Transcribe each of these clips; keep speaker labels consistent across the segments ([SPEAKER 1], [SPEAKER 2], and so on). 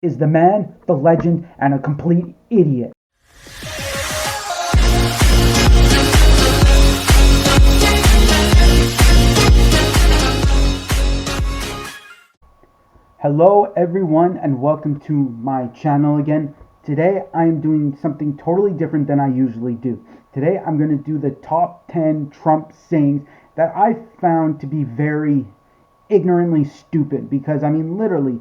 [SPEAKER 1] is the man, the legend, and a complete idiot. Hello everyone and welcome to my channel again. Today I am doing something totally different than I usually do. Today I'm going to do the top 10 Trump sayings that I found to be very ignorantly stupid, because I mean literally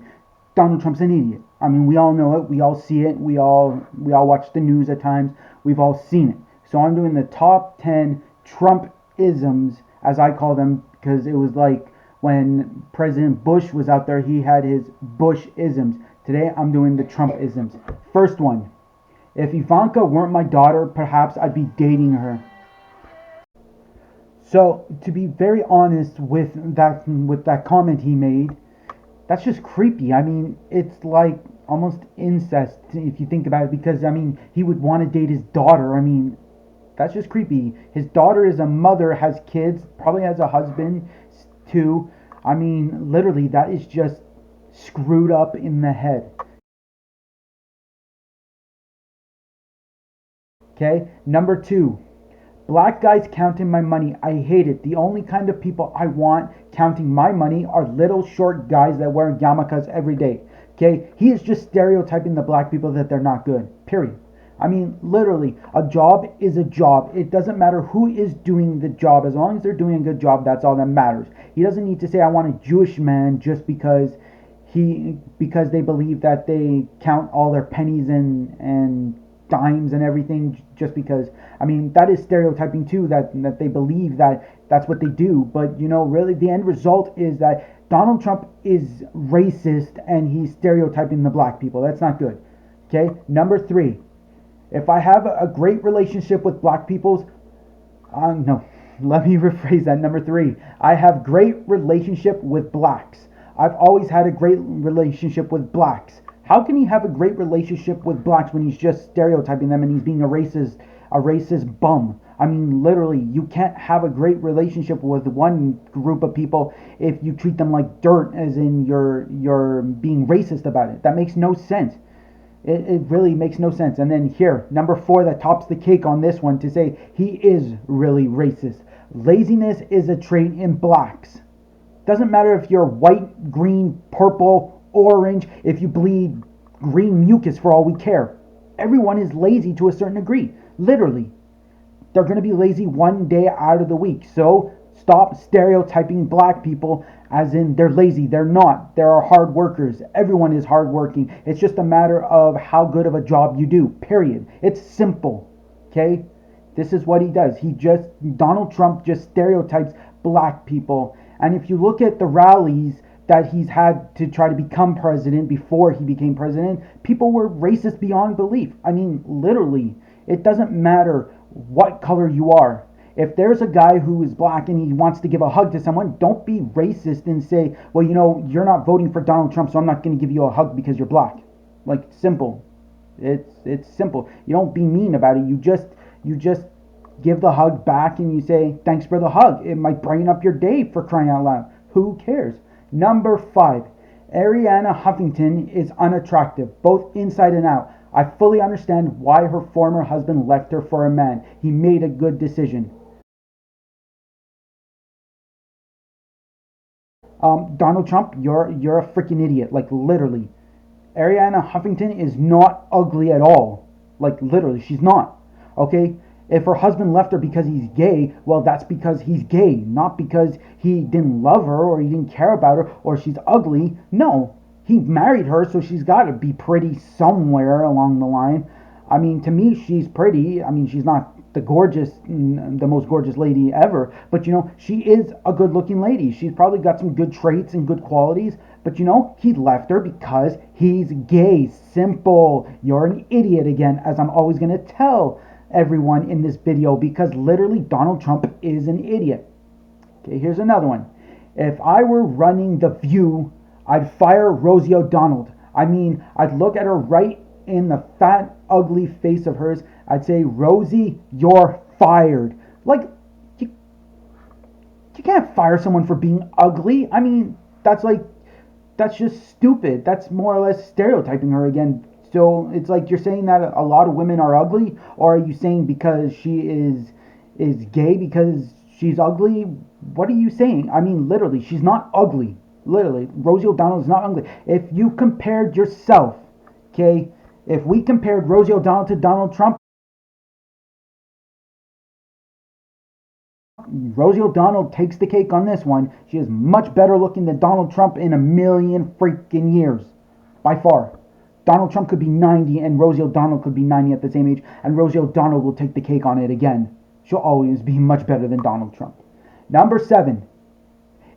[SPEAKER 1] Donald Trump's an idiot. I mean, we all know it, we all see it, we all watch the news at times, we've all seen it. So I'm doing the top 10 Trump isms, as I call them, because it was like when President Bush was out there, he had his Bush isms. Today I'm doing the Trump isms. First one: if Ivanka weren't my daughter, perhaps I'd be dating her. So to be very honest with that comment he made, that's just creepy. I mean, it's like almost incest if you think about it, because I mean, he would want to date his daughter. I mean, that's just creepy. His daughter is a mother, has kids, probably has a husband too. I mean, literally, that is just screwed up in the head. Okay, number two: black guys counting my money. I hate it. The only kind of people I want counting my money are little short guys that wear yarmulkes every day. Okay? He is just stereotyping the black people that they're not good. Period. I mean, literally, a job is a job. It doesn't matter who is doing the job. As long as they're doing a good job, that's all that matters. He doesn't need to say, I want a Jewish man, just because they believe that they count all their pennies and dimes and everything, just because. I mean, that is stereotyping too, that they believe that that's what they do. But you know, really the end result is that Donald Trump is racist and he's stereotyping the black people. That's not good. Okay, number three: if I have a great relationship with black peoples, no, let me rephrase that. Number three: I have great relationship with blacks. I've always had a great relationship with blacks. How can he have a great relationship with blacks when he's just stereotyping them and he's being a racist bum? I mean, literally, you can't have a great relationship with one group of people if you treat them like dirt, as in you're being racist about it. That makes no sense. It really makes no sense. And then here, number four, that tops the cake on this one, to say he is really racist. Laziness is a trait in blacks. Doesn't matter if you're white, green, purple, orange, if you bleed green mucus, for all we care. Everyone is lazy to a certain degree. Literally. They're going to be lazy one day out of the week. So stop stereotyping black people as in they're lazy. They're not. They are hard workers. Everyone is hard working. It's just a matter of how good of a job you do. Period. It's simple. Okay? This is what he does. Donald Trump just stereotypes black people. And if you look at the rallies that he's had to try to become president, before he became president, people were racist beyond belief. I mean, literally, it doesn't matter what color you are. If there's a guy who is black and he wants to give a hug to someone, don't be racist and say, well, you know, you're not voting for Donald Trump, so I'm not going to give you a hug because you're black. Like, simple. It's simple. You don't be mean about it. You just give the hug back and you say, thanks for the hug. It might brighten up your day, for crying out loud. Who cares? Number five: Ariana Huffington is unattractive, both inside and out. I fully understand why her former husband left her for a man. He made a good decision. Donald Trump, you're a freaking idiot. Like, literally. Ariana Huffington is not ugly at all. Like, literally, she's not. Okay? If her husband left her because he's gay, well, that's because he's gay, not because he didn't love her or he didn't care about her or she's ugly. No, he married her, so she's got to be pretty somewhere along the line. I mean, to me, she's pretty. I mean, she's not the most gorgeous lady ever, but you know, she is a good-looking lady. She's probably got some good traits and good qualities, but you know, he left her because he's gay. Simple. You're an idiot again, as I'm always going to tell everyone in this video, because literally Donald Trump is an idiot. Okay, here's another one. If I were running The View, I'd fire Rosie O'Donnell. I mean, I'd look at her right in the fat, ugly face of hers. I'd say, Rosie, you're fired. Like, you can't fire someone for being ugly. I mean, that's like that's just stupid. That's more or less stereotyping her again. So it's like you're saying that a lot of women are ugly, or are you saying because she is gay because she's ugly? What are you saying? I mean, literally, she's not ugly. Literally, Rosie O'Donnell is not ugly. If you compared yourself, okay, if we compared Rosie O'Donnell to Donald Trump, Rosie O'Donnell takes the cake on this one. She is much better looking than Donald Trump in a million freaking years. By far. Donald Trump could be 90 and Rosie O'Donnell could be 90 at the same age, and Rosie O'Donnell will take the cake on it again. She'll always be much better than Donald Trump. Number 7.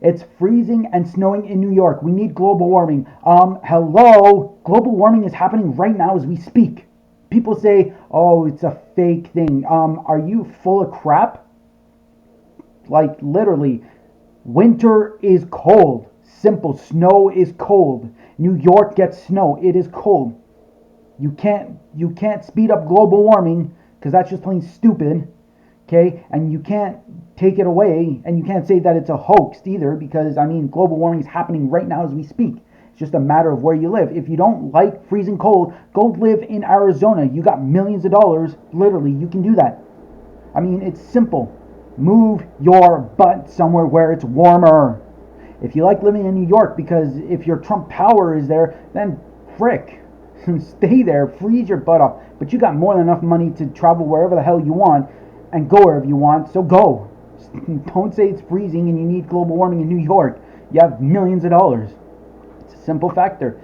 [SPEAKER 1] It's freezing and snowing in New York. We need global warming. Hello? Global warming is happening right now as we speak. People say, oh, it's a fake thing. Are you full of crap? Like, literally, winter is cold. Simple. Snow is cold. New York gets snow. It is cold. You can't speed up global warming because that's just plain stupid. Okay? And you can't take it away, and you can't say that it's a hoax either, because I mean, global warming is happening right now as we speak. It's just a matter of where you live. If you don't like freezing cold, go live in Arizona. You got millions of dollars. Literally, you can do that. I mean, it's simple. Move your butt somewhere where it's warmer. If you like living in New York, because if your Trump tower is there, then frick. Stay there, freeze your butt off. But you got more than enough money to travel wherever the hell you want and go wherever you want, so go. Don't say it's freezing and you need global warming in New York. You have millions of dollars. It's a simple factor.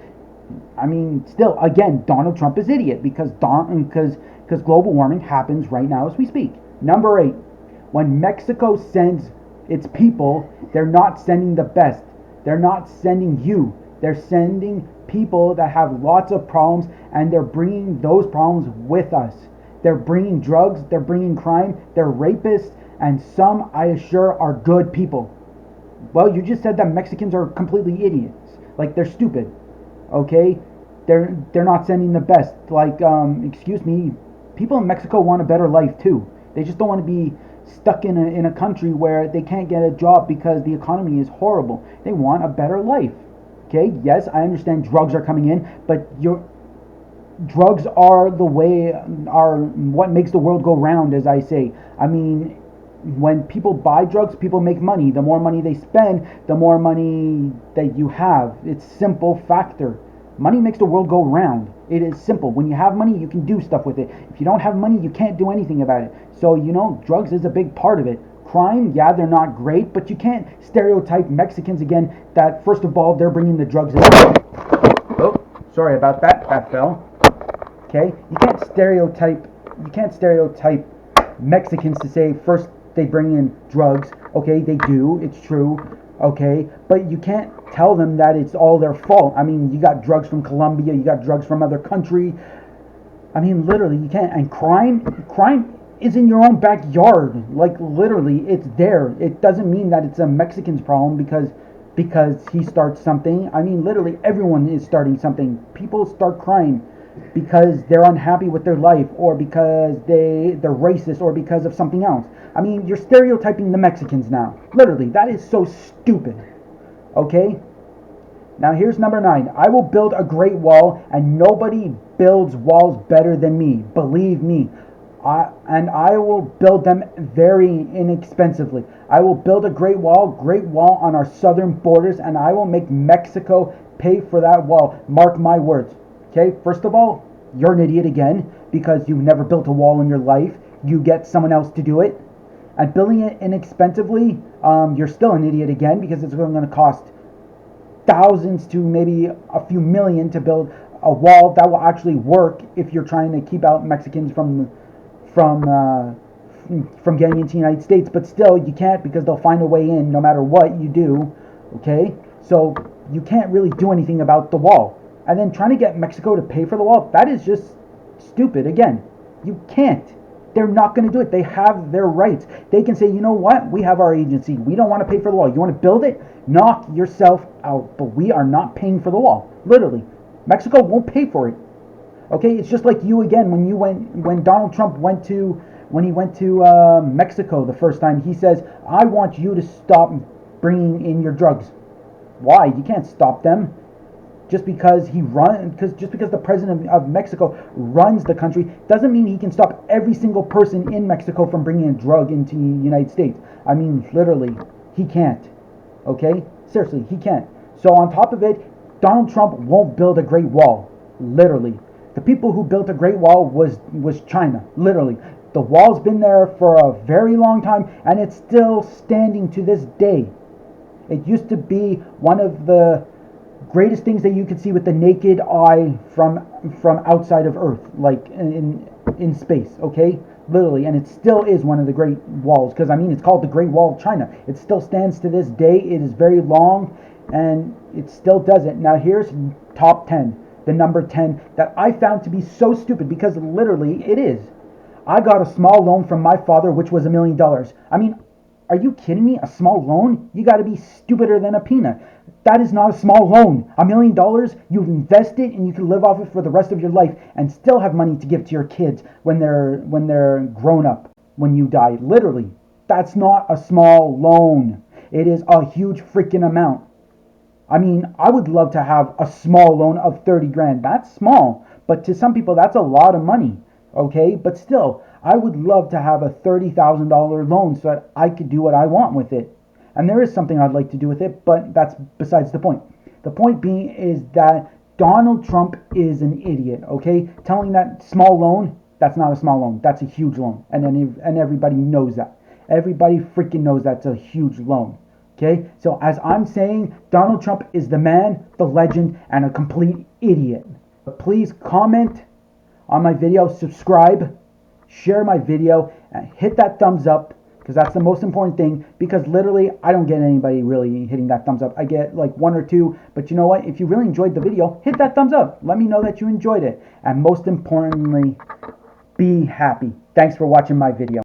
[SPEAKER 1] I mean, still, again, Donald Trump is idiot because global warming happens right now as we speak. Number 8. When Mexico sends its people, they're not sending the best. They're not sending you. They're sending people that have lots of problems, and they're bringing those problems with us. They're bringing drugs, they're bringing crime, they're rapists, and some, I assure, are good people. Well, you just said that Mexicans are completely idiots. Like, they're stupid. Okay? They're not sending the best. Like, excuse me, people in Mexico want a better life too. They just don't want to be stuck in a country where they can't get a job because the economy is horrible. They want a better life. Okay, yes, I understand drugs are coming in, but drugs are what makes the world go round, as I say. I mean, when people buy drugs, people make money. The more money they spend, the more money that you have. It's simple factor. Money makes the world go round. It is simple. When you have money, you can do stuff with it. If you don't have money, you can't do anything about it. So, drugs is a big part of it. Crime, yeah, they're not great, but you can't stereotype Mexicans again that, first of all, they're bringing the drugs in. Oh, sorry about that. That fell. Okay? You can't stereotype Mexicans to say first they bring in drugs. Okay, they do. It's true. Okay, but you can't tell them that it's all their fault. I mean, you got drugs from Colombia, you got drugs from other country. I mean, literally, you can't. And crime is in your own backyard. Like, literally, it's there. It doesn't mean that it's a Mexican's problem because he starts something. I mean, literally, everyone is starting something. People start crime because they're unhappy with their life, or because they're racist, or because of something else. I mean, you're stereotyping the Mexicans now. Literally, that is so stupid. Okay? Now here's number 9. I will build a great wall, and nobody builds walls better than me. Believe me. I will build them very inexpensively. I will build a great wall on our southern borders, and I will make Mexico pay for that wall. Mark my words. Okay, first of all, you're an idiot again because you've never built a wall in your life. You get someone else to do it. And building it inexpensively, you're still an idiot again because it's going to cost thousands to maybe a few million to build a wall that will actually work if you're trying to keep out Mexicans from getting into the United States. But still, you can't because they'll find a way in no matter what you do. Okay, so you can't really do anything about the wall. And then trying to get Mexico to pay for the wall, that is just stupid. Again, you can't. They're not going to do it. They have their rights. They can say, you know what? We have our agency. We don't want to pay for the wall. You want to build it? Knock yourself out. But we are not paying for the wall. Literally. Mexico won't pay for it. Okay? It's just like you again when Donald Trump went to Mexico the first time. He says, I want you to stop bringing in your drugs. Why? You can't stop them. just because just because the president of Mexico runs the country doesn't mean he can stop every single person in Mexico from bringing a drug into the United States. I mean, literally, he can't. Okay? Seriously, he can't. So on top of it, Donald Trump won't build a Great Wall. Literally. The people who built a Great Wall was China. Literally. The wall's been there for a very long time, and it's still standing to this day. It used to be one of the greatest things that you could see with the naked eye from outside of Earth, like in space. Okay, literally, and it still is one of the great walls, because I mean it's called the Great Wall of China. It still stands to this day. It is very long, and it still does it. Now here's top 10, the number 10 that I found to be so stupid, because literally it is. I got a small loan from my father, which was $1 million. I mean, are you kidding me? A small loan? You got to be stupider than a peanut. That is not a small loan. $1 million, you invest it and you can live off it for the rest of your life and still have money to give to your kids when they're grown up, when you die. Literally, that's not a small loan. It is a huge freaking amount. I mean, I would love to have a small loan of 30 grand. That's small, but to some people that's a lot of money. Okay, but still, I would love to have a $30,000 loan so that I could do what I want with it. And there is something I'd like to do with it, but that's besides the point. The point being is that Donald Trump is an idiot, okay? Telling that small loan, that's not a small loan. That's a huge loan. And everybody knows that. Everybody freaking knows that's a huge loan. Okay? So as I'm saying, Donald Trump is the man, the legend, and a complete idiot. But please comment on my video, subscribe, share my video, and hit that thumbs up, because that's the most important thing, because literally I don't get anybody really hitting that thumbs up. I get like one or two, but you know what? If you really enjoyed the video, hit that thumbs up. Let me know that you enjoyed it. And most importantly, be happy. Thanks for watching my video.